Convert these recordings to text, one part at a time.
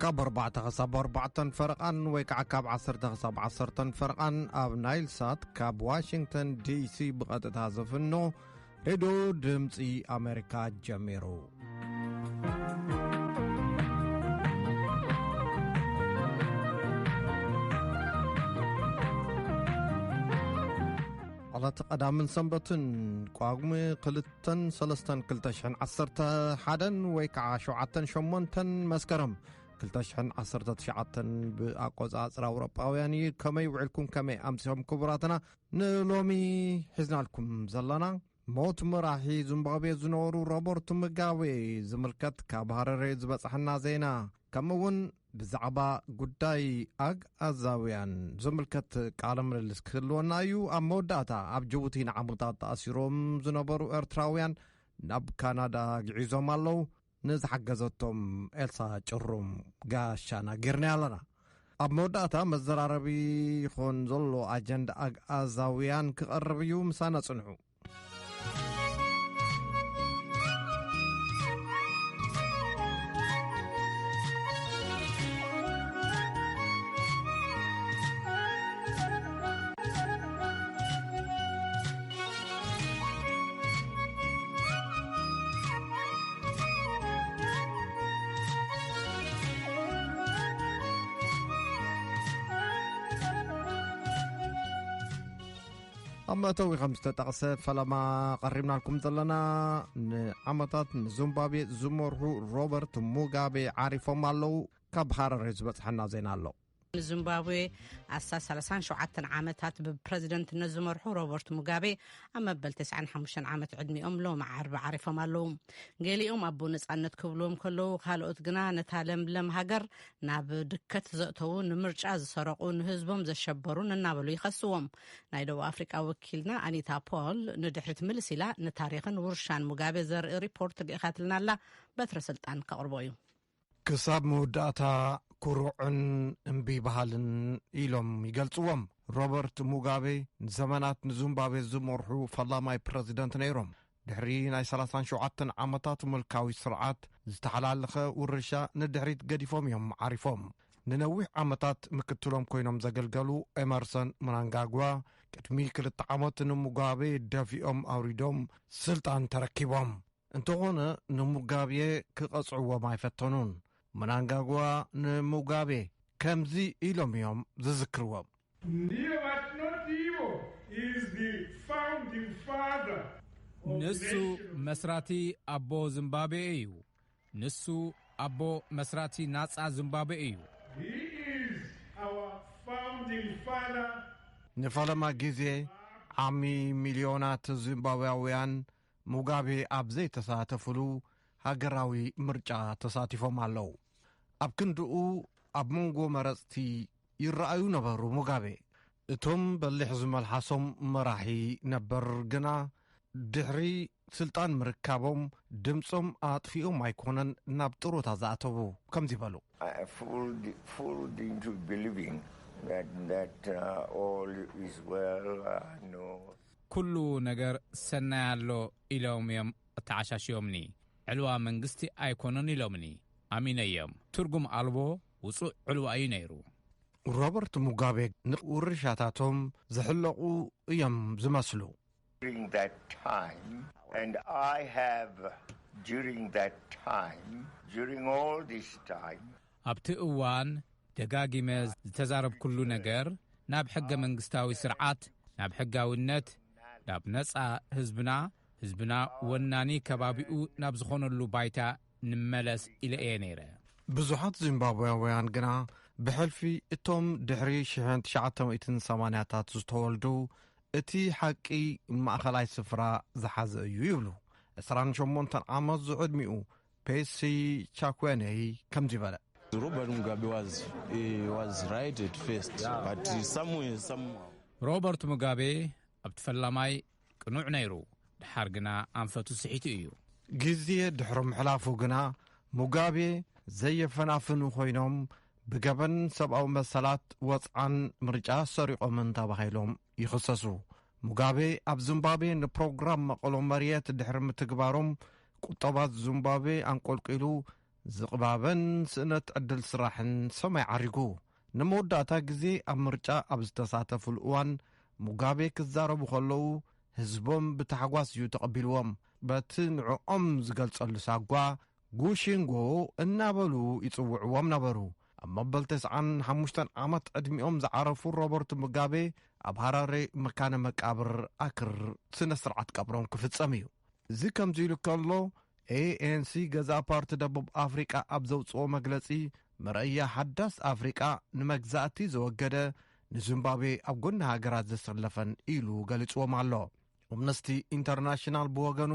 ካብ 4 ክሳብ 4 ፈርቓን ወይ ከዓ ካብ 10 ክሳብ 10 ፈርቓን ኣብ ናይል ሳት ካብ ዋሽንግተን ዲሲ ብቐጥታ ዘፍኖ ሬድዮ ድምፂ ኣሜሪካ ጀሚሩ። ዓላት ቀዳምን ሰንበትን ቋጉሚ 2-3-2011 ወይ ከዓ 7-8 መስከረም 2019 ብኣቆጻጽራ ኣውሮጳውያን ከመይ ውዕልኩም ከመይ ኣምሲኹም ክቡራትና ንሎሚ ሒዝናልኩም ዘለና ሞት መራሒ ዚምባብዌ ዝነበሩ ሮበርት ሙጋቤ ዝምልከት ካብ ሃረሬ ዝበጽሐና ዜና ከምኡውን ብዛዕባ ጉዳይ ኣግኣዛውያን ዝምልከት ቃለ ምልልስ ክህልወና እዩ። ኣብ መወዳእታ ኣብ ጅቡቲ ንዓመታት ተኣሲሮም ዝነበሩ ኤርትራውያን ናብ ካናዳ ግዒዞም ኣለዉ። ንዝሓገዘቶም ኤልሳ ጭሩም ጋሻና ጌርና ኣለና። ኣብ መወዳእታ መዘራረቢ ይኹን ዘሎ ኣጀንዳ ኣግኣዛውያን ክቐርብ እዩ። ምሳና ጽንሑ። ኣብ መእተዊ ከም ዝተጠቕሰ ፈለማ ቀሪብና ልኩም ዘለና ንዓመታት ንዚምባብዌ ዝመርሑ ሮበርት ሙጋቤ ዓሪፎም ኣለዉ። ካብ ሃረሬ ዝበጽሐና ዜና ኣሎ። ዚምባብዌ 37 ዓመታት ብፕረዚደንትነት ዝመርሑ ሮበርት ሙጋቤ ኣብ መበል 95 ዓመት ዕድሚኦም ሎሚ ዓርቢ ዓሪፎም ኣለዉ። ገሊኦም ኣቦ ነጻነት ክብልዎም ከለዉ ካልኦት ግና ነታ ለምለም ሃገር ናብ ድከት ዘእተዉ ንምርጫ ዝሰረቁ ንህዝቦም ዘሸበሩን እናበሉ ይኸስዎም። ናይ ደቡብ አፍሪቃ ወኪልና ኣኒታ ፖል ንድሕሪት ምልስ ኢላ ንታሪኽን ውርሻን ሙጋቤ ዘርኢ ሪፖርት ገኢኻትልና ኣላ። በትረ ስልጣን ከቕርቦ እዩ። ክሳብ መወዳእታ ኩሩዕን እምቢ ባህልን ኢሎም ይገልጽዎም። ሮበርት ሙጋቤ ንዘመናት ንዚምባብዌ ዝመርሑ ፈላማይ ፕረዚደንት ነይሮም። ድሕሪ ናይ 37 ዓመታት ምልካዊ ስርዓት ዝተሓላለኸ ውርሻ ንድሕሪት ገዲፎም እዮም ዓሪፎም። ንነዊሕ ዓመታት ምክትሎም ኮይኖም ዘገልገሉ ኤመርሰን ምናንጋጓ ቅድሚ 2 ዓመት ንሙጋቤ ደፊኦም ኣውሪዶም ስልጣን ተረኪቦም። እንተኾነ ንሙጋቤ ክቐጽዕዎም ኣይፈተኑን። ምናንጋጓ ንሙጋቤ ከምዚ ኢሎም እዮም ዝዝክርዎም። ንሱ መስራቲ ኣቦ ዚምባብዌ እዩ። ንሱ ኣቦ መስራቲ ናጻ ዚምባብዌ እዩ። ንፈለማ ጊዜ ዓሚ ሚልዮናት ዚምባብያውያን ሙጋቤ ኣብ ዘይተሳተፍሉ ሃገራዊ ምርጫ ተሳቲፎም ኣለዉ። ኣብ ክንድኡ ኣብ መንጎ መረጽቲ ይረአዩ ነበሩ ሙጋቤ። እቶም በሊሕ ዝመልሓሶም መራሒ ነበር ግና ድሕሪ ስልጣን ምርካቦም ድምፆም ኣጥፊኦም ኣይኮነን ናብ ጥሩታ ዝኣተዉ ከምዚ በሉ። ኩሉ ነገር ሰናይ ኣሎ ኢሎም እዮም ተዓሻሽዮምኒ። ዕልዋ መንግስቲ ኣይኮነን ኢሎምኒ ኣሚነዮም። ትርጉም ኣልቦ ውፁእ ዕልዋ እዩ ነይሩ። ሮበርት ሙጋቤ ንውርሻታቶም ዝሕለቑ እዮም ዝመስሉ። ኣብቲ እዋን ደጋጊመ ዝተዛረብ ኩሉ ነገር ናብ ሕገ መንግስታዊ ስርዓት፣ ናብ ሕጋውነት፣ ናብ ነፃ ህዝብና ወናኒ ከባቢኡ ናብ ዝኾነሉ ባይታ ንመለስ ኢለ እየ ነይረ። ብዙሓት ዚምባብያውያን ግና ብሕልፊ እቶም ድሕሪ 1980ታት ዝተወልዱ እቲ ሓቂ ማእኸላይ ስፍራ ዝሓዘ እዩ ይብሉ። 28 ዓመት ዝዕድሚኡ ፔሲ ቻኩዌነይ ከምዚ በለ። ሮበርት ሙጋቤ ኣብቲ ፈላማይ ቅኑዕ ነይሩ። ድሓር ግና ኣንፈቱ ስሒቱ እዩ። ጊዜ ድሕሪ ምሕላፉ ግና ሙጋቤ ዘየፈናፍኑ ኮይኖም ብገበን ሰብኣዊ መሰላት ወፅዓን ምርጫ ሰሪቖምን ተባሂሎም ይኽሰሱ። ሙጋቤ ኣብ ዚምባብዌ ንፕሮግራም መቐሎ መርየት ድሕሪ ምትግባሮም ቁጠባት ዚምባብዌ አንቆልቂሉ ዝቕባበን ስእነት ዕድል ስራሕን ሰማይ ዓሪጉ ንመወዳእታ ግዜ ኣብ ምርጫ ኣብ ዝተሳተፉሉ እዋን ሙጋቤ ክዛረቡ ከለዉ ህዝቦም ብታሕጓስ እዩ ተቐቢልዎም በቲ ንዕኦም ዝገልጸሉ ሳጓ ጉሽንጎ እናበሉ ይጽውዕዎም ነበሩ ኣብ መበል 95 ዓመት ዕድሚኦም ዝዓረፉ ሮበርት ሙጋቤ ኣብ ሃራሬ መካነ መቃብር ኣክር ስነ ስርዓት ቀብሮም ክፍጸም እዩ እዚ ከምዚ ኢሉ ከሎ ANC ገዛ ፓርቲ ደቡብ ኣፍሪቃ ኣብ ዘውፅኦ መግለጺ መርአያ ሓዳስ ኣፍሪቃ ንመግዛእቲ ዘወገደ ንዚምባብዌ ኣብ ጎኒ ሃገራት ዘሰለፈን ኢሉ ገሊጽዎም ኣሎ ኣምነስቲ ኢንተርናሽናል ብወገኑ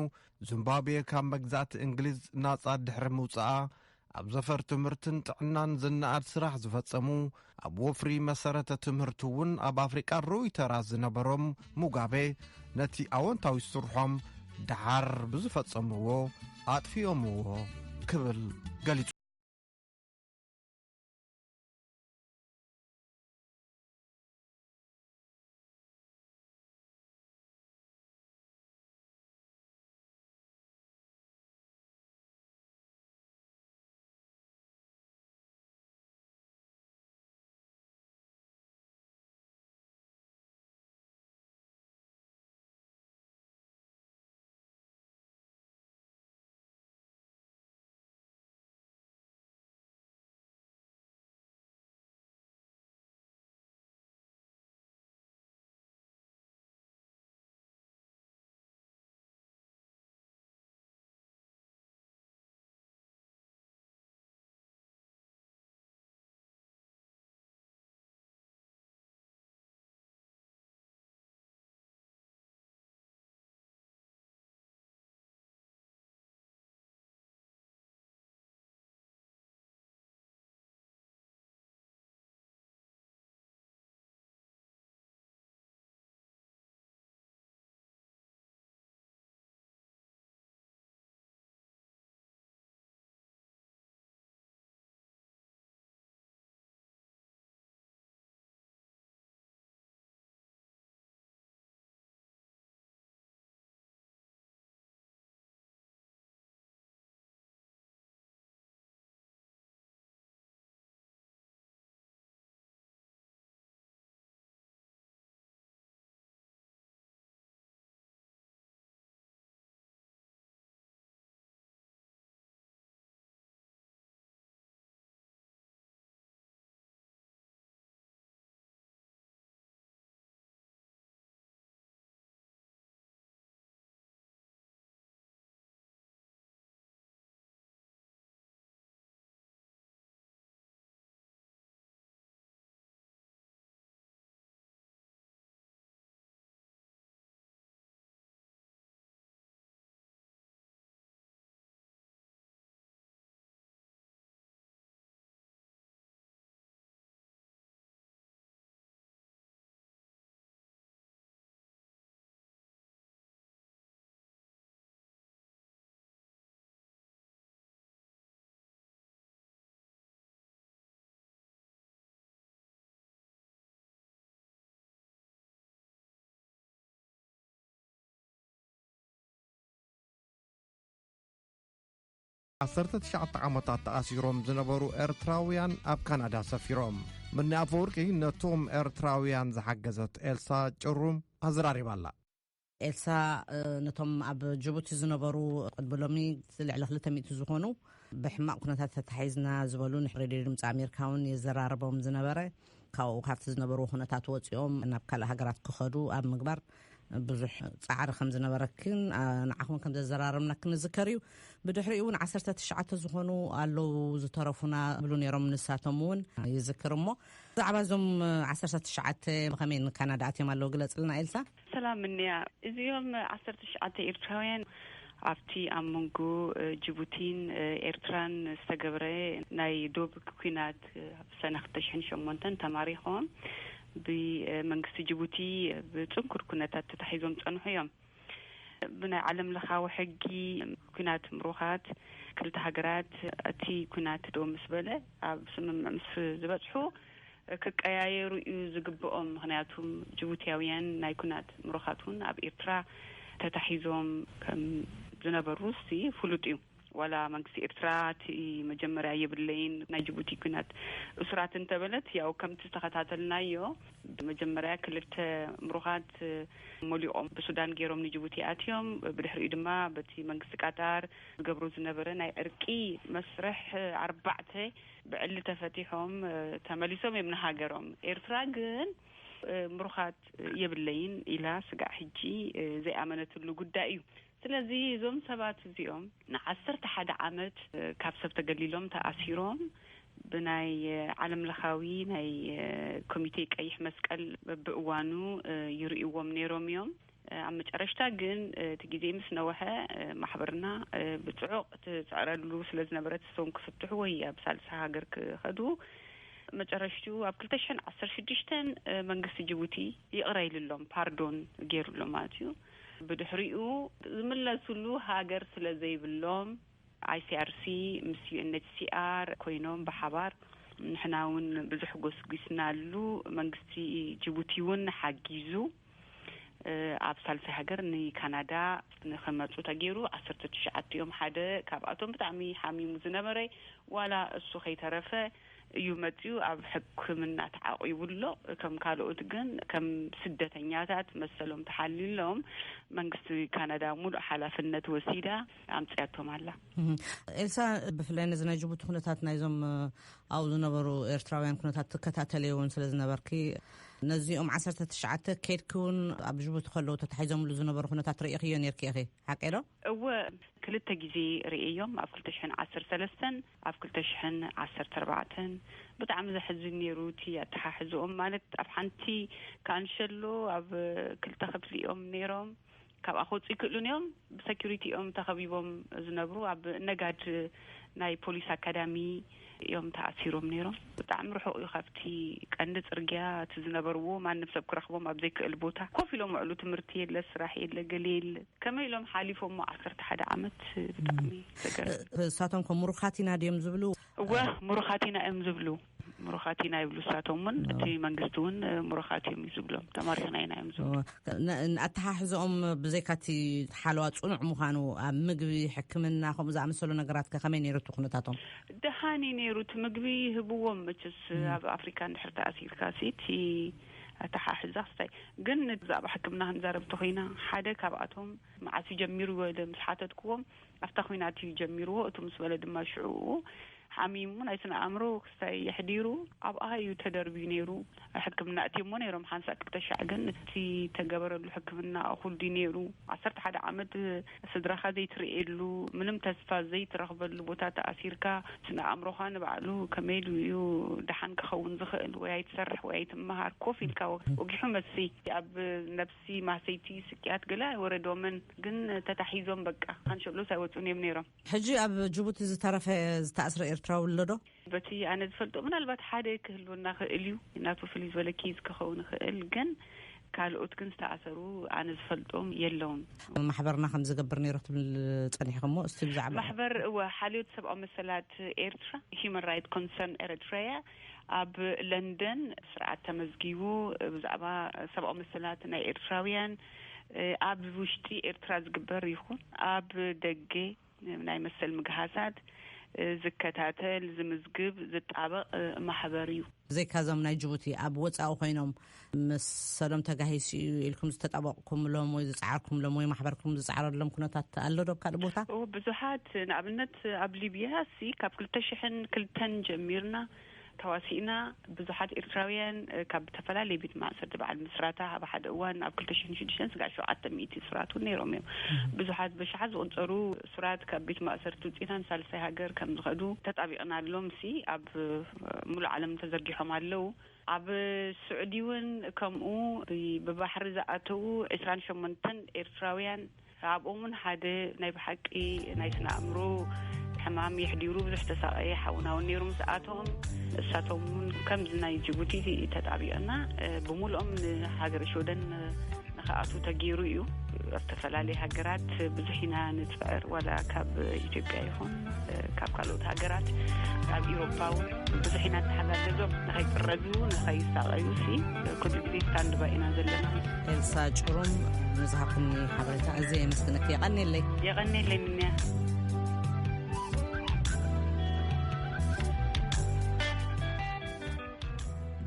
ዚምባብዌ ካብ መግዛእቲ እንግሊዝ ናጻ ድሕሪ ምውፅኣ ኣብ ዘፈር ትምህርትን ጥዕናን ዝነኣድ ስራሕ ዝፈጸሙ ኣብ ወፍሪ መሰረተ ትምህርቲ እውን ኣብ ኣፍሪቃ ሮይተራት ዝነበሮም ሙጋቤ ነቲ ኣወንታዊ ስርሖም ድሓር ብዝፈጸምዎ ኣጥፊኦምዎ ክብል ገሊጹ عصرت تشعط عمطات تأثيرهم زنبرو إرتراويان أب كندا سفيرهم من أفوركي نتوم إرتراويان زحجزت إلسا جروم أزراري بالا إلسا نتوم أب جيبوتي زنبرو قدبلومي تلعلى 300 زخونو بحماق كنا تتحيزنا زبالون حريري متعمير كاون يزراربهم زنبري كاو كافت زنبرو هنا تاتوتيهم أنا بكلا هجرات كخدو أب مقبر بزح صعر خمس نبركن نعخون كم زرارمنا كنذكريو بدحريون 10 تشعة زخونو قالوا زترفونا بلون يرم نساتمون يذكرمو زعبازم 10 تشعة مخمين كندا مالو قلت لنا إلسا سلام منيا اليوم 10 تشعة إيرتراويان عفتي أمونجو جيبوتين إيرتران استجبري ناي دوب كوينات سنة 2018 تماريخهم بمنجس جيبوتي بتنكر كنات تتحيزهم تنحيهم بنا علم لخاو حقي كنات مروخات كل تهجرات أتي كنات دوم مسبلة بسمم مس زبطحو كأيايرو يزقبهم هناتهم جيبوتياويان ناي كنات مروخاتون أب إيرترا تتحيزهم كم زنبروسي فلوتيو ولا መንግስቲ ኤርትራ መጀመሪያ የብለይን ናይ ጅቡቲ ኩናት እስራት እንተበለት ያው ከም ተስተኻታተልናዮ መጀመሪያ ክልተ ምሩኻት ሞሊኦም በሱዳን ገይሮም ንጅቡቲ አትዮም ብድሕሪኡ ድማ በቲ መንግስቲ ቃጣር ዝገብሩ ዝነበረ ናይ ዕርቂ መስርሕ 4 ብዕሊ ተፈቲሖም ተመሊሶም የምናሃገሮም ኤርትራ ግን ምሩኻት የብለይን ኢላ ስጋ ሕጂ ዘይአመነትሉ ጉዳይ እዩ ስለዚህ ዞም ሰባት እዚኦም ን11 ዓመት ካብ ሰብ ተገሊሎም ተኣሲሮም ብናይ ዓለም ለኻዊ ናይ ኮሚቴ ቀይሕ መስቀል በእዋኑ ይርኢዎም ነይሮም እዮም ኣብ መጨረሽታ ግን ትጊዜ ምስ ነውሐ ማሕበርና ብጽዑቅ ተጻረሉ ስለዝነበረ ተሰውን ክፍትሑ ወይ ኣብ ሳልሳ ሃገር ክኸዱ መጨረሽቱ ኣብ 2016 መንግስቲ ጅቡቲ ይቕረይልሎም ፓርዶን ገይሩሎም ማትዩ ብድሕሪኡ ዝምለሱሉ ሃገር ስለዘይብሎም ICRC ምስ UNHCR ኮይኖም በሓባር ንሕናውን ብዙሕ ጎስጉስናሉ መንግስቲ ጅቡቲውን ሓጊዙ ኣብ ሳልሳ ሃገር ንካናዳ ንኸመጹ ተገይሩ 19 ዮም ሓደ ካብኣቶም ብጣዕሚ ሓሚሙ ዝነበረ ዋላ እሱ ኸይተረፈ يمتيو أب حكمنا تعاقبوا كم قالوا تجن كم سدتنياتات مثلهم تحليلهم منقص كندا مول حلفنة وسيلة عم تساعدهم على. إلسا بفلان زنا جبوت خناتات نايزم أو نبرو إرتراويان خناتات كتاتليون سلزنا بركي نزيهم 19 كيد كون أبجبوت خلوا تتحيزهم لزنا برو خناتات رئيخيون يركي أخي حكيرو؟ هو كل التجزي رئيهم أب كل تشحن 10 أب كل تشحن 10 بتعمل حزني روتي أتححزهم مالت أفحنتي كان شلو أب كل تخبز ليهم نيرهم كاب أخوت يكلون يوم بسكيورتي يوم تخبيبهم زنبرو أب نجاد ناي بوليس أكاديمي يوم تأثيرهم نيرهم بتعمل روحوا يخافتي كأنت رجع تزنبرو ما نفسك كرخبهم أبذيك البوتا كوفي لهم علو تمرتي لسراحي لقليل كما لهم حالفهم ما أثرت حدا عمت بتعمي ساتهم مرخاتنا ديم زبلو ومرخاتنا أم زبلو مرخاتنا يبلو ساتهم تي منقصتون مرخاتهم يزبلهم تماريخنا يزبلهم أتححزهم بزيكاتي حالوات صنع مخانو مقبي حكمنا خمزة عمسلو نقرات كخمين يرتو خنتاتهم دهاني نيروت مقبي هبوهم مجلس أفريكان حرت أسير كاسيتي أتححزه ساي قلنا زاب حكمنا هنزارب تخينا حدا كابعتهم معاسي جميروا لمسحاتتكم أفتخويناتي جميروا أتم سولد ما شعوه حميمون أيسنا أمرو ساي يحديروا أبقى يتدربي نيرو حكمنا أتيمون يروم حانسا كتشعقن تي تقبر الحكمنا أخول دي نيرو عصرت حدا عمد صدرخا زي ترئيلو منم تسفا زي ترغبل بوتات أسيركا سنا أمرو خان بعلو كميلو يو دحان كخون زخل وياي تسرح وياي تمهار كوفي الكاو وقيحو مسي أب نفسي مع سيتي سكيات قلا وردو من قن تتحيزون بقى خانشبلو ساوتوني منيرو حجي أب جبوتي زتعرف زتأسر تراولدو بتي أنا دفلت من البات حدا كهلونا خيليو ناتو فليز ولا كيز كخون خيل جن كالوت كنت تعثروا أنا دفلتهم يلون محبرنا خمسة قبرني رحت بالتصنيح خمو استبزع محبر وحاليوت 7 مسلات إيرترا Human Rights Concern إريتريا أب لندن سرعة تمزجيو بزعبا 7 مسلات نا إيرتراويان أب وشتي إيرترا زقبر يخون أب دقي ناي مسل مجهزات زكاتاتل زمزقب زتعبق محبريو زي كازم ناي جبوتي أب وصاو خوينهم مسلم تجهيسي لكم تطبقكم لهم ويزعركم لهم ومحبركم زعر لهم كنتات تقلدوا بكالبوتا وبزحات نعبنت أب ليبيا سي كاب كل تشحن كل تنجميرنا تواسينا بزحات إرتراويان كاب تفلالي بيت مأسر تبع المسراتها بحد أوان أب كل تشحن شدشان سقع شو عتميتي سرات ونيروميو بزحات بشحز وانصروا سرات كاب بيت مأسر توتينا نسالسي هاجر كم زغدو تطابقنا لهم سي أب مول عالم تزرقيحهم علو أب السعوديون كمو ببحر زقاتو 28 إرتراويان أب أمون حدا نايب حقي نايسنا أمرو حمام يحديروا بزح تساقي حاونا ونيرو مساعتهم ساتهم كم زناي جيبوتي تتعبيقنا بمول هاجر شودن نخاطو تغيرو يو افتفلالي هاجرات بزحينا نتفقر ولا كاب إثيوبيا يكون كاب كالوت هاجرات كاب أوروباو بزحينا تحلالزو نخاي قردو نخاي ساقيوسي كل جدي ستاند باينا زلنا إلسا جروم نزهقني حبرتا زي مسكنك يغني لي مني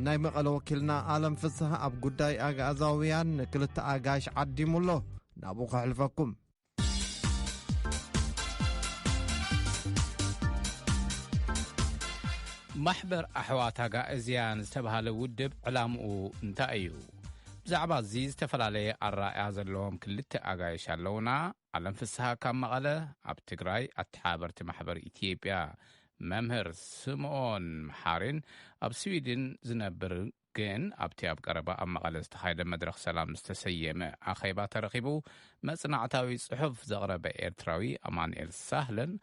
ናይ መቐለ ወኪልና ኣለም ፍስሐ ኣብ ጉዳይ ኣጋዛውያን ክልተ ኣጋሽ ዓዲሙሎ ናብኡ ከሕልፈኩም ማሕበር ኣሕዋት ኣጋእዝያን ዝተባሃለ ውድብ ዕላምኡ እንታይ እዩ? ብዛዕባ እዚ ዝተፈላለየ ኣራእያ ዘለዎም ክልተ ኣጋይሽ ኣለውና። ኣለም ፍስሐ ካብ መቐለ፣ ኣብ ትግራይ ኣተሓበርቲ ማሕበር ኢትዮጵያ መምህር ስምዖን መሓሪን ኣብ ስዊድን ዝነብር ግን ኣብቲ ኣብ ቀረባ ኣብ መቐለ ዝተኻየደ መድረኽ ሰላም ዝተሰየመ ኣኼባ ተረኺቡ መጽናዕታዊ ጽሑፍ ዘቕረበ ኤርትራዊ ኣማንኤል ሳህለን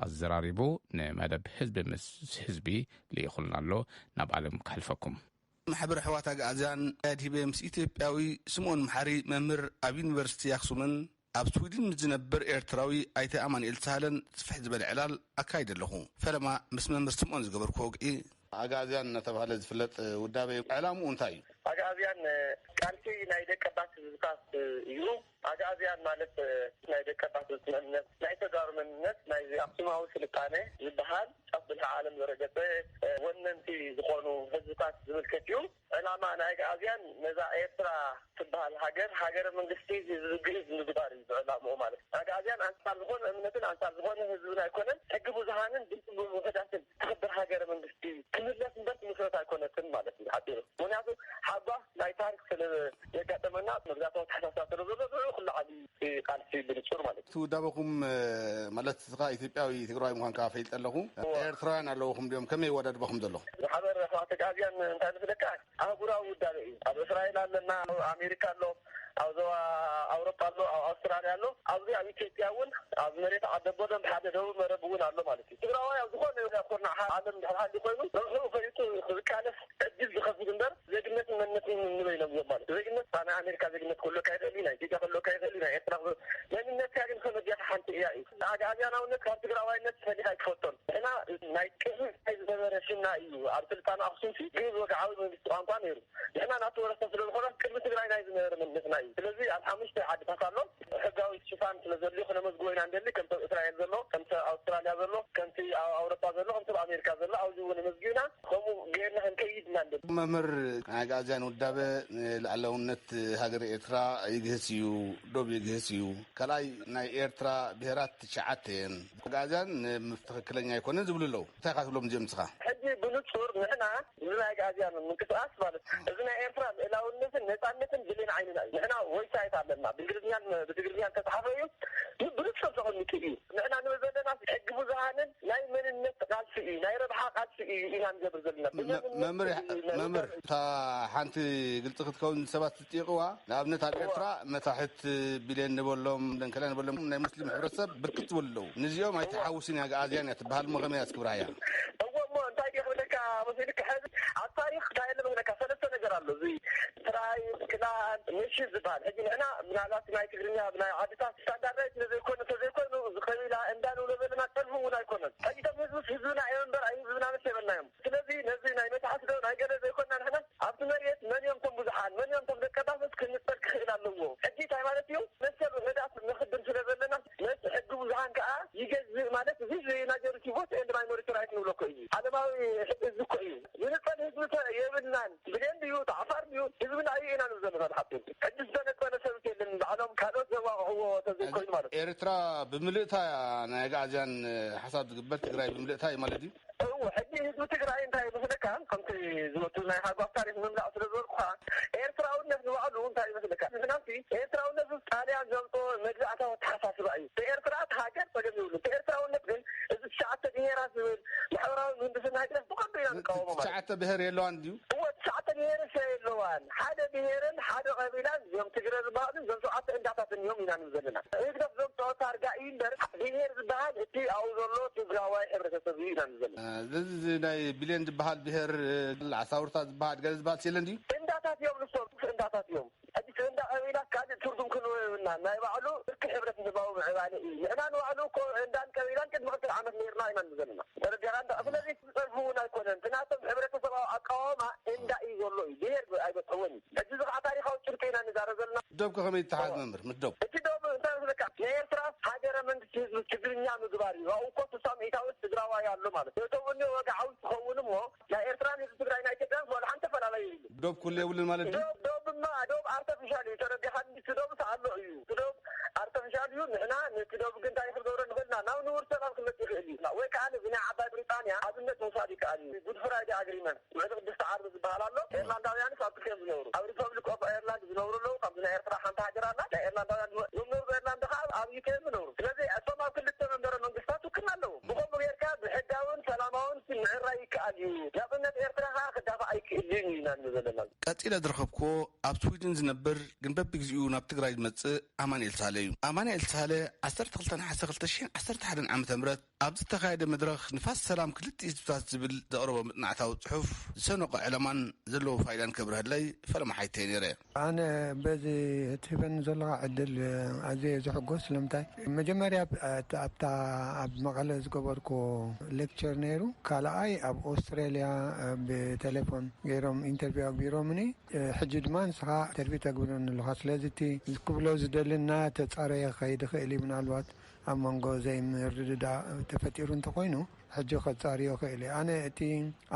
ኣዘራሪቡ ንመደብ ህዝቢ ምስ ህዝቢ ልይኹልና ኣሎ። ናብ ዓለም ክሕልፈኩም ማሕበር ኣሕዋት ኣጋእዝያን ኣድሂበ ምስ ኢትዮጵያዊ ስምዖን መሓሪ መምህር ኣብ ዩኒቨርሲቲ ኣክሱምን ኣብ ስዊድን ዝነብር ኤርትራዊ ኣይተ ኣማንኤል ሳህለን ጽፍሕ ዝበለ ዕላል ኣካይደ ኣለኹ። ፈለማ ምስ መምህር ስምዖን ዝገበርኩ ወግኢ ኣጋእዝያን እናተባሃለ ዝፍለጥ ውዳበ ዕላምኡ እንታይ እዩ? ኣጋእዝያን ቃልሲ ናይ ደቀባት ህዝብታት እዩ። ኣጋእዝያን ማለት ናይ ደቀባት መንነት፣ ናይ ተጋሩ መንነት፣ ናይ ኣክሱማዊ ስልጣነ ዝበሃል ኣብ ብልሒ ዓለም ዘረገፀ ወነንቲ ዝኾኑ ህዝብታት ዝምልከት እዩ። ዕላማ ናይ ኣጋእዝያን ነዛ ኤርትራ ትበሃል ሃገረ መንግስቲ ዝግህዝ ምግባር እዩ ዕላምኡ ማለት እዩ። ኣጋእዝያን ኣንጻር ዝኾነ እምነትን ኣንጻር ዝኾነ ህዝብን ኣይኮነን፣ ሕጊ ብዙሃንን ድምፂ ውሕዳትን ትኽብር ሃገረ መንግስቲ ክምለስ እምበር ትምስረት ኣይኮነትን ማለት እዩ ሓቢሩ። ምክንያቱ ሓባ ናይ ታሪክ ስለ የጋጠመና መግዛእታዊ ተሓሳስባት ስለ ዘሎ ኩሉ ዓብዪ ቃልሲ ብንጹር ማለት እዩ። ትውዳበኩም ማለት ስኻ ኢትዮጵያዊ ትግራዋይ ምዃንካ ፈልጥ ኣለኹ። ኤርትራውያን ኣለውኹም ድዮም ከመይ ወዳድበኹም ዘሎ? ማሕበር ኣሕዋት ኣጋእዝያን እንታይ ንፍለካ ኣህጉራዊ ውዳበ እዩ። ኣብ እስራኤል ኣለና፣ ኣብ ኣሜሪካ ኣሎ፣ ኣብ ዞባ ኣውሮፓ ኣሎ፣ ኣብ ኣውስትራልያ ኣሎ፣ ኣብዚ ኣብ ኢትዮጵያ እውን ኣብ መሬት ዓደቦደም ሓደ ደቡብ መረብ እውን ኣሎ ማለት እዩ። ትግራዋይ ኣብ ዝኾነ ኮርና ዓለም ድሕርሃሊ ኮይኑ ነብሑ ፈይቱ ዝቃለስ ዕድል ዝኸፍል እምበር ዜግነት መንነት ንበይኖም እዮም ማለት እዩ። ዜግነት ናይ ኣሜሪካ ዜግነት ክህልወካ ይኽእል እዩ፣ ናይ ኢትዮጵያ ክህልወካ ይኽእል እዩ፣ ናይ ኤርትራ መንነትካ ግን ከመጊያካ ሓንቲ እያ እዩ። ኣጋእዝያናውነት ካብ ትግራዋይነት ፈሊካ ኣይትፈቶን። ንሕና ናይ ቅድሚ ናይ ዝነበረ ሽና እዩ። ኣብ ስልጣን ኣክሱም ግዝ ወግዓዊ መንግስቲ ቋንቋ ነይሩ። ንሕና ናቱ ወረሰ ስለዝኾነ ቅድሚ ትግራይ ናይ ዝነበረ መንነትና እዩ። ስለዚ ኣብ ሓሙሽተ ዓድታት ኣሎ ሕጋዊ ሽፋን ስለዘድልዩ ክነመዝግቦ ኢና ንደሊ፣ ከምቲ እስራኤል ዘሎ፣ ከምቲ ኣውስትራልያ ዘሎ፣ ከምቲ ኣውሮፓ ዘሎ፣ ከምቲ ኣሜሪካ ዘሎ ኣብዚ እውን መዝጊብና ከምኡ ጌርና ክንከይድ ኢና ንደሊ። መምህር ኣጋእዝያን ውዳበ ላዕለውነት ሃገር ኤርትራ ይግህስ እዩ፣ ዶብ ይግህስ እዩ። ካልኣይ ናይ ኤርትራ ብሄራት 9 ኣጋእዝያን ትክክለኛ ኣይኮነን ዝብሉ ኣለዉ። እንታይ ካ ትብሎም እዚኦም ንስኻ? ሕጂ ብንጹር ንሕና እዚ ናይ ኣጋእዝያን ምንቅስቃስ ማለት እዚ ናይ ኤርትራ ልዕላውነትን ነፃነትን ብሌን ዓይንና እዩ። ንሕና ዌብሳይት ኣለና ብትግርኛን ተፃሓፈ እዩ፣ ብንጹር ተቐሚጡ እዩ። ንሕና ንብል ዘለና ሕጊ ብዙሃንን ናይ መንነት ቃልሲ እዩ፣ ናይ ረብሓ ቃልሲ እዩ ኢና ንገብር ዘለና። መምህር እታ ሓንቲ ግልፂ ክትከውን ሰባት ዝጥይቕዋ ንኣብነት ኣብ ኤርትራ መታሕት ቢልዮን ንበሎም ደንከላ ንበሎም ናይ ሙስሊም ሕብረተሰብ ብርክት ዝበሉ ኣለዉ። ንዚኦም ኣይተሓውስን ኣጋእዝያን እያ ትበሃል መኸመይ ኣስክብራ እያ? እሞ እንታይ ክብለካ መሲልካ ሕዚ ኣብ ታሪክ እንታይ ኣሎ መክለካ ሰለስተ ነገር ኣሎ። እዚ ትራይ ክዳን ምሽት ዝበሃል ሕጂ ንሕና ምናልባት ናይ ትግርኛ ብናይ ዓድታት ስታንዳርዳይ ስለዘይኮነ ዝኸቢላ እንዳንብሎ ዘለና ጠልፉ እውን ኣይኮነን። ሕጂቶም ህዝብና እዮም እምበር ኣይ ህዝብና መስ የበልናዮም። ስለዚ ነዚ ናይ መታሕስዶ ናይ ገለ ዘይኮንና ንሕና ኣብቲ መሬት መን እዮም ቶም ብዙሓን መን እዮም ቶም ደቀባቶት ክንፅል ክኽእል ኣለዎ። ሕጂ እንታይ ማለት እዩ መሰብ ህዳት ንክድር ስለ ዘለና መስ ሕጊ ብዙሓን ከዓ ይገዝእ ማለት እዚ ናጀሪቲ ቮት ኤንድ ማይኖሪቲ ራይት ንብሎ ኮ እዩ። ዓለማዊ ህዝቢ ኮ እዩ ዝንፀል ህዝቢ የብልናን ብሌን ድዩ ተዓፋር ድዩ ህዝብና እዩ ኢና ንብ ዘለና ሓቲ ሕጂ ዝተነፀለ ሰብት የለን ባዕሎም ካልኦት ዘዋቅዕዎ ተዘይኮይኑ ማለት እዩ። ኤርትራ ብምልእታ ናይ ኣጋእዝያን ሓሳብ ዝግበር ትግራይ ብምልእታ እዩ ማለት እዩ። ሕጂ ህዝቢ ትግራይ እንታይ ይመስለካ ከምቲ ዝመቱ ናይ ሃጓፍ ታሪክ ምምላእ ስለ ዝበልኩ ኤርትራውነት ንባዕሉ እንታይ ይመስለካ ምክንያቱ ኤርትራውነት ጣልያን ዘምጦ መግዛእታዊ ተሓሳስባ እዩ። ብኤርትራ ሃገር ፀገም ይብሉ ብኤርትራውነት ግን እዚ 9 ብሄራት ዝብል ማሕበራዊ ምህንድስና ሃገራት ብቐንዱ ኢና ንቃወሞ ማለት 9 ብሄር የለዋን ድዩ? 9 ብሄር የለዋን ሓደ ብሄርን ሓደ ቀቢላን ዞም ትግረ ዝበሃሉ ዞም 7 እንዳታት እዮም ኢና ንብ ዘለና ህግደት ዞም ፀወታ ኣርጋ እዩ እምበር ብሄር ዝበሃል እቲ ኣብኡ ዘሎ ትግራዋይ ሕብረተሰብ እዩ ኢና ንብ ዘለና። እዚ ናይ ቢልዮን ዝበሃል ብሄር ዓሳውርታት ዝበሃል ገለ ዝበሃል የለን ድዩ? እንዳታት እዮም ንሶም እንዳታት እዮም። ሕጂ እንዳ ቀቢላ ካልእ ትርጉም ክንወ የብልና ናይ ባዕሉ እርክ ሕብረተሰባዊ ምዕባለ እዩ። ንሕና ንባዕሉ እንዳን ቀቢላን ቅድሚ 2 ዓመት ነርና ኢና ንብ ዘለና ደረጃ እንዳ ስለዚ ዝፀርፉ እውን ኣይኮነን ትናቶም ሕብረተሰባዊ ኣቃዋማ እንዳ እዩ ዘሎ እዩ ብሄር ኣይበፅሕዎን እዩ። ሕጂ እዚ ከዓ ታሪካዊ ጭርቂ ኢና ንዛረብ ዘለና። ዶብ ከመይ ይተሓዝ መምህር ምስ ዶብ እቲ ዶብ እንታይ መስለካ ናይ ኤርትራ ሃገረ መንግስቲ ትግርኛ ምግባር እዩ እኮ ተሳሚታው ትግራዋ ያለው ማለት ነው ተወኒ ወጋው ተኸውንም ያ ኤርትራን ትግራይ ናይ ኢትዮጵያ ወላ አንተ ፈላላይ ዶብ ኩሉ ይውልን ማለት ነው ዶብማ ዶብ አርቲፊሻል ተረዲሃን ዶብ ታሎ እዩ ዶብ አርቲፊሻል እዩ ንሕና ንዶብ ግን ታይ ክገብረ ንኽእልና ናው ንውር ሰላም ክመጽ ይኽእል እዩ ወይ ከዓ ብና ዓባይ ብሪጣንያ ኣብነት መውሳድ ይከኣል ጉድ ፍራይዴ አግሪመንት ወይ ቅድስት ዓርብ ዝበሃል ኣሎ ኤርላንዳውያን ካብ ከም ዝነብሩ ኣብ ሪፐብሊክ ኦፍ ኤርላንድ ዝነብሩ ኣለዉ ካብ ናይ ኤርትራ ሓንቲ ሃገር ኣላ ናይ ኤርላንዳውያን ዝነብሩ ኤርላንድ ከዓ ኣብ ዩኬ ዝነብሩ ስለዚ እቶም ኣብ ክልተ መንበረ መንግስታት ውክልና ኣለዉ ብኸምኡ ጌርካ ብሕጋውን ሰላማውን ምዕራይ ይከኣል እዩ ንኣብነት ኤርትራ ከዓ ክዳፋእ ኣይክእልን ኢና ንዘለና ቀፂለ ዝረኸብክዎ ኣብ ስዊድን ዝነብር ግን በቢግዚኡ ናብ ትግራይ ዝመጽእ ኣማንኤል ሳህለ እዩ ኣማንኤል ሳህለ 12 ናሕሲ 2011 ዓ.ም ኣብ ዝተኻየደ መድረኽ ንፋስ ሰላም ክልቲኡ ህዝብታት ዝብል ዘቕረቦ ምጥናዕታዊ ጽሑፍ ዝሰነቆ ዕላማን ዘለዎ ፋይዳን ከብረህለይ ፈለማ ሓይተይ ነይረ ኣነ በዚ እትህበኒ ዘለካ ዕድል ኣዝየ ዝሕጎስ ስለምንታይ መጀመርያ ኣብ መቐለ ዝገበርኮ ሌክቸር ነይሩ ካልኣይ ኣብ ኣውስትራልያ ብቴሌፎን ገይሮም ኢንተርቪው ኣግቢሮምኒ ሕጂ ድማ ንስኻ ኢንተርቪው ተግብረኒ ኣለካ ስለዚ እቲ ዝክብሎ ዝደልና ተፃረየ ከይድ ክእል እዩ ምናልባት ኣብ መንጎ ዘይምርድዳእ ተፈጢሩ እንተኮይኑ ሕጂ ከፃርዮ ክእል እዩ ኣነ እቲ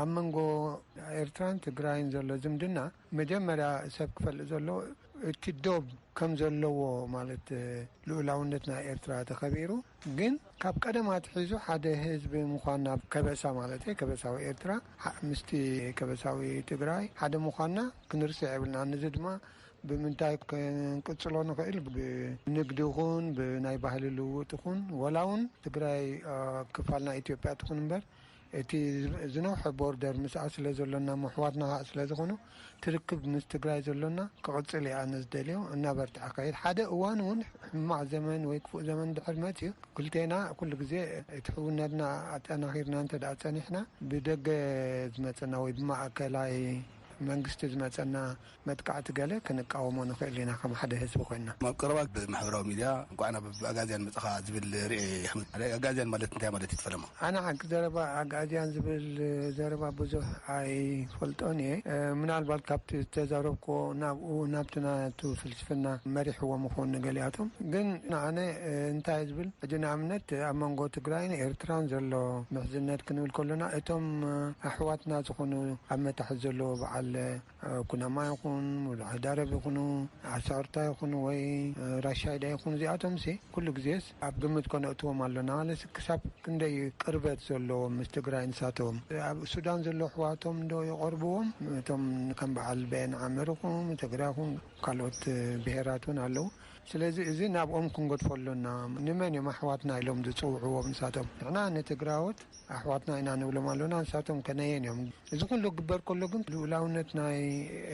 ኣብ መንጎ ኤርትራን ትግራይን ዘሎ ዝምድና መጀመርያ ሰብ ክፈልጥ ዘሎ እቲ ዶብ ከም ዘለዎ ማለት ልኡላውነት ናይ ኤርትራ ተኸቢሩ ግን ካብ ቀደማት ሒዙ ሓደ ህዝቢ ምዃንና ከበሳ ማለት ከበሳዊ ኤርትራ ምስቲ ከበሳዊ ትግራይ ሓደ ምዃንና ክንርስዕ የብልና ንዚ ድማ ብምንታይ ክንቅጽሎ ንኽእል ብንግዲ ይኹን ብናይ ባህሊ ልውውጥ ይኹን ወላ እውን ትግራይ ክፋል ናይ ኢትዮጵያ ትኹን እምበር እቲ ዝነውሐ ቦርደር ምስኣ ስለ ዘሎና ምሕዋትና ስለ ዝኾኑ ትርክብ ምስ ትግራይ ዘሎና ክቕጽል እያ ኣነ ዝደልዮ እናበርትዐ ከይድ ሓደ እዋን እውን ሕማቕ ዘመን ወይ ክፉእ ዘመን ድሕር መፅኡ ክልቴና ኩሉ ግዜ እቲ ሕውነትና ኣጠናኺርና እንተደኣ ፀኒሕና ብደገ ዝመፀና ወይ ብማእከላይ መንግስቲ ዝመፀና መጥቃዕቲ ገለ ክንቃወሞ ንኽእል ኢና ከም ሓደ ህዝቢ ኮይንና ኣብ ቀረባ ብማሕበራዊ ሚድያ እንኳዕና ብኣጋዝያን መፅኻ ዝብል ርኤ ኣጋዝያን ማለት እንታይ ማለት ይትፈለማ ኣነ ሓቂ ዘረባ ኣጋዝያን ዝብል ዘረባ ብዙሕ ኣይፈልጦን እየ ምናልባት ካብቲ ዝተዛረብኮ ናብኡ ናብቲ ናቱ ፍልስፍና መሪሕዎም ይኾኑ ገሊኣቶም ግን ንኣነ እንታይ ዝብል ሕጂ ንኣብነት ኣብ መንጎ ትግራይን ኤርትራን ዘሎ ምሕዝነት ክንብል ከለና እቶም ኣሕዋትና ዝኾኑ ኣብ መታሕቲ ዘለዎ በዓል ኩናማ ይኹን ሕዳረብ ይኹኑ ዓሳርታ ይኹኑ ወይ ራሻይዳ ይኹኑ እዚኣቶም ሲ ኩሉ ግዜስ ኣብ ግምት ኮነእትዎም ኣለና ማለት ክሳብ ክንደይ ቅርበት ዘለዎም ምስ ትግራይ ንሳቶም ኣብ ሱዳን ዘሎ ኣሕዋቶም ዶ ይቐርብዎም እቶም ከም በዓል ቤን ዓመር ይኹን ትግራይ ይኹን ካልኦት ብሄራት እውን ኣለዉ ስለዚ እዚ ናብኦም ክንገድፈሉና ንመን እዮም ኣሕዋትና ኢሎም ዝፅውዕዎም ንሳቶም ንሕና ንትግራዎት ኣሕዋትና ኢና ንብሎም ኣለና ንሳቶም ከነየን እዮም እዚ ኩሉ ግበር ከሎ ግን ልኡላውነት ናይ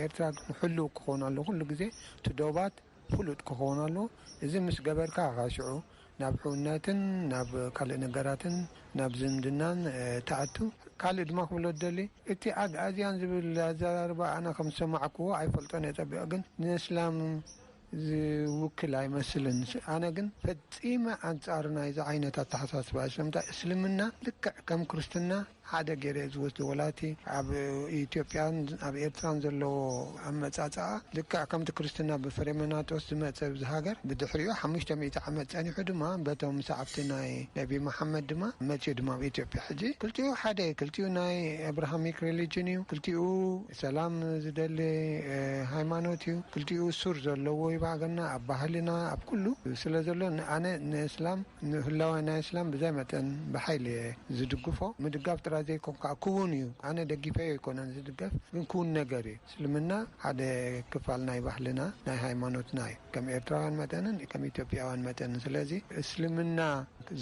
ኤርትራ ሕልው ክኾኑ ኣሎ ኩሉ ግዜ ትዶባት ፍሉጥ ክኾኑ ኣሎ እዚ ምስ ገበርካ ካሽዑ ናብ ሕውነትን ናብ ካልእ ነገራትን ናብ ዝምድናን ተኣቱ ካልእ ድማ ክብሎ ደሊ እቲ ኣዝያን ዝብል ኣዘራርባ ኣነ ከም ዝሰማዕክዎ ኣይፈልጦን የፀቢዖ ግን ንእስላም ዝውክል ኣይመስልን ኣነ ግን ፈፂመ ኣንጻር ናይዚ ዓይነት ኣተሓሳስባ ስለምንታይ እስልምና ልክዕ ከም ክርስትና ሓደ ገይረ ዝወስድ ወላቲ ኣብ ኢትዮጵያን ኣብ ኤርትራን ዘለዎ ኣመፃፅኣ ልክዕ ከምቲ ክርስትና ብፍሬምናጦስ ዝመፀ ዝሃገር ብድሕሪኡ 500 ዓመት ፀኒሑ ድማ በቶም ሰዓብቲ ናይ ነቢ መሓመድ ድማ መፂኡ ድማ ኣብ ኢትዮጵያ ሕጂ ክልቲኡ ሓደ ክልቲኡ ናይ አብርሃሚክ ሪሊጅን እዩ ክልቲኡ ሰላም ዝደሊ ሃይማኖት እዩ ክልቲኡ ሱር ዘለዎ ይባገና ኣብ ባህልና ኣብ ኩሉ ስለ ዘሎ ኣነ ንእስላም ንህላዋይ ናይ እስላም ብዛይ መጠን ብሓይሊ ዝድግፎ ምድጋፍ ዘይኮን ከዓ ክውን እዩ ኣነ ደጊፈዮ ይኮነን ዝድገፍ ግን ክውን ነገር እዩ እስልምና ሓደ ክፋል ናይ ባህልና ናይ ሃይማኖትና እዩ ከም ኤርትራውያን መጠንን ከም ኢትዮጵያውያን መጠንን ስለዚ እስልምና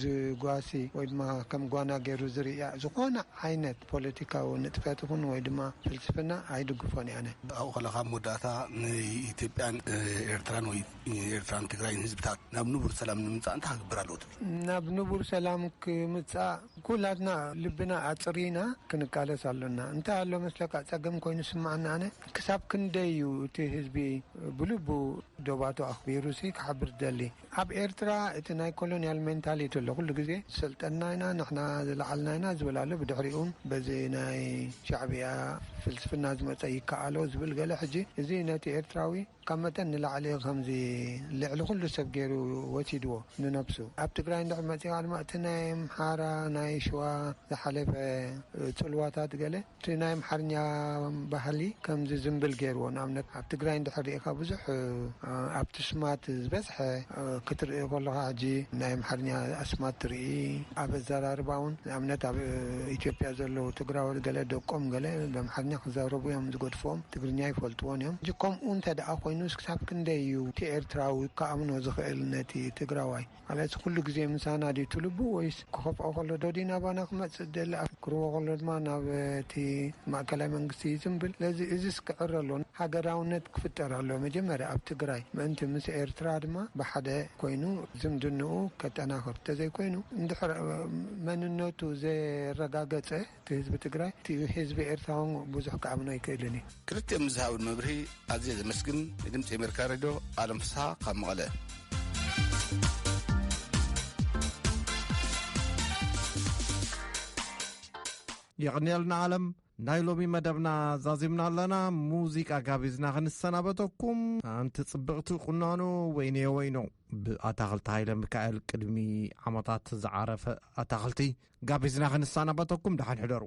ዝጓሲ ወይ ድማ ከም ጓና ገይሩ ዝርያ ዝኾነ ዓይነት ፖለቲካዊ ንጥፈት ይኹን ወይ ድማ ፍልስፍና ኣይድግፎን እየ ኣነ ኣብኡ ከለካ መወዳእታ ንኢትዮጵያን ኤርትራን ወይ ኤርትራን ትግራይን ህዝብታት ናብ ንቡር ሰላም ንምምፃእ እንታይ ክግበር ኣለዎ ናብ ንቡር ሰላም ክምፃእ ኩላትና ልብና ኣፅሪና ክንቃለስ ኣለና እንታይ ኣሎ መስለካ ፀገም ኮይኑ ስማዕና ኣነ ክሳብ ክንደይ እዩ እቲ ህዝቢ ብልቡ ዶባቶ ኣኽቢሩሲ ክሓብር ደሊ ኣብ ኤርትራ እቲ ናይ ኮሎኒያል ሜንታሊቲ ኣሎ ኩሉ ግዜ ስልጠናይና ንሕና ዝለዓልናይና ዝብላሉ ብድሕሪኡን በዚ ናይ ሻዕብያ ፍልስፍና ዝመፀ ይከኣሎ ዝብል ገለ ሕጂ እዚ ነቲ ኤርትራዊ ካብ መጠን ንላዕሊ ከምዚ ልዕሊ ኩሉ ሰብ ገይሩ ወሲድዎ ንነብሱ ኣብ ትግራይ እንድሕር መፂኻ ድማ እቲ ናይ ኣምሓራ ናይ ሸዋ ዝሓለፈ ፅልዋታት ገለ እቲ ናይ ኣምሓርኛ ባህሊ ከምዚ ዝንብል ገይርዎ ንኣብነት ኣብ ትግራይ እንድሕር ሪኢኻ ብዙሕ ኣብቲ ስማት ዝበዝሐ ክትርኢ ከለካ ሕጂ ናይ ኣምሓርኛ ኣስማት ትርኢ ኣብ ኣዘራርባ እውን ንኣብነት ኣብ ኢትዮጵያ ዘለዉ ትግራወት ገለ ደቆም ገለ ብኣምሓርኛ ክዛረቡ እዮም ዝገድፎም ትግርኛ ይፈልጥዎን እዮም ሕጂ ከምኡ እንተደኣ ኮይኑስ ክሳብ ክንደይ እዩ እቲ ኤርትራዊ ከኣምኖ ዝኽእል ነቲ ትግራዋይ ማለት ኩሉ ግዜ ምሳና ድዩ ትልቡ ወይስ ክኸፍኦ ከሎ ዶዲና ባና ክመፅእ ደሊ ክርዎ ከሎ ድማ ናብ እቲ ማእከላዊ መንግስቲ ዝንብል ለዚ እዚስ ክዕረ ኣሎ ሃገራውነት ክፍጠር ኣሎ መጀመርያ ኣብ ትግራይ ምእንቲ ምስ ኤርትራ ድማ ብሓደ ኮይኑ ዝምድንኡ ከጠናኽር እንተዘይኮይኑ እንድሕር መንነቱ ዘረጋገፀ እቲ ህዝቢ ትግራይ እቲ ህዝቢ ኤርትራ ብዙሕ ከኣምኖ ይክእልን እዩ ክልቲኦም ዝሃቡን መብርሂ ኣዝየ ዘመስግን ንድምፂ ኣሜሪካ ሬድዮ ኣለም ፍስሓ ካብ መቐለ ይቕኒልና ዓለም ናይ ሎሚ መደብና ዛዚምና ኣለና ሙዚቃ ጋቢዝና ክንሰናበተኩም ኣንቲ ጽብቕቲ ቁናኖ ወይኔ ወይኖ ብኣታኽልቲ ሃይለ ሚካኤል ቅድሚ ዓመታት ዝዓረፈ ኣታኽልቲ ጋቢዝና ክንሰናበተኩም ደሓን ሕደሩ